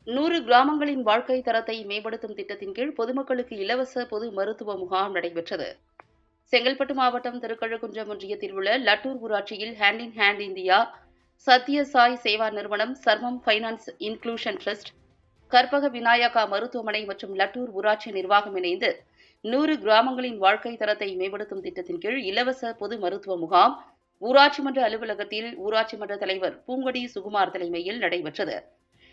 100 கிராமங்களின் வாழ்க்கை தரத்தை மேம்படுத்தும் திட்டத்தின் கீழ் பொதுமக்களுக்கு இலவச பொது மருத்துவ முகாம் நடைபெற்றது. செங்கல்பட்டு மாவட்டம் திருக்கழுக்குன்றம் ஒன்றியத்தில் உள்ள லட்டூர் ஊராட்சியில் hand in hand India, Satya Sai Seva நிறுவனம், சர்வம் பைனான்ஸ் இன்க்ளூஷன் ட்ரஸ்ட், கற்பக விநாயகா மருத்துவமனை மற்றும் லட்டூர் ஊராட்சி நிர்வாகம் இணைந்து 100 கிராமங்களின் வாழ்க்கை தரத்தை மேம்படுத்தும் திட்டத்தின் கீழ் இலவச பொது மருத்துவ முகாம் ஊராட்சி மன்ற அலுவலகத்தில் ஊராட்சி மன்ற தலைவர் பூங்கொடி சுகுமார் தலைமையில் நடைபெற்றது.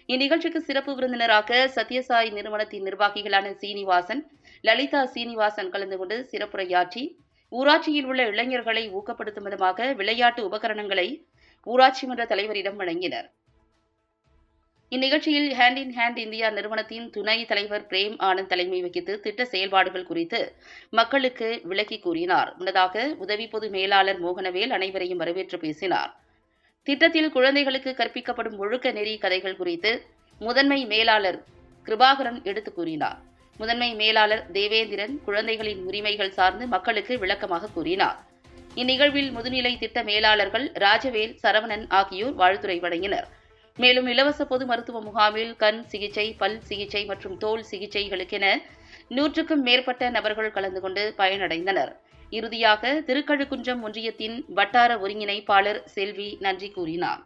இந்நிகழ்ச்சிக்கு சிறப்பு விருந்தினராக சத்யசாய் நிறுவனத்தின் நிர்வாகிகளான சீனிவாசன், லலிதா சீனிவாசன் கலந்து கொண்டு சிறப்புரையாற்றி ஊராட்சியில் உள்ள இளைஞர்களை ஊக்கப்படுத்தும் விதமாக விளையாட்டு உபகரணங்களை ஊராட்சி மன்ற தலைவரிடம் வழங்கினர். இந்நிகழ்ச்சியில் ஹேண்ட் இன் ஹேண்ட் இந்தியா நிறுவனத்தின் துணை தலைவர் பிரேம் ஆனந்த் தலைமை வகித்து திட்ட செயல்பாடுகள் குறித்து மக்களுக்கு விளக்கி கூறினார். முன்னதாக உதவி பொது மேலாளர் மோகனவேல் அனைவரையும் வரவேற்று பேசினார். திட்டத்தில் குழந்தைகளுக்கு கற்பிக்கப்படும் ஒழுக்க நெறி கதைகள் குறித்து முதன்மை மேலாளர் கிருபாகரன் எடுத்துக் கூறினார். முதன்மை மேலாளர் தேவேந்திரன் குழந்தைகளின் உரிமைகள் சார்ந்து மக்களுக்கு விளக்கமாக கூறினார். இந்நிகழ்வில் முதுநிலை திட்ட மேலாளர்கள் ராஜவேல், சரவணன் ஆகியோர் வாழ்த்துரை வழங்கினர். மேலும் இலவச பொது மருத்துவ முகாமில் கண் சிகிச்சை, பல் சிகிச்சை மற்றும் தோல் சிகிச்சைகளுக்கென 100க்கும் மேற்பட்ட நபர்கள் கலந்து கொண்டு பயனடைந்தனர். இறுதியாக திருக்கழுக்குன்றம் ஒன்றியத்தின் வட்டார ஒருங்கிணைப்பாளர் செல்வி நன்றி கூறினார்.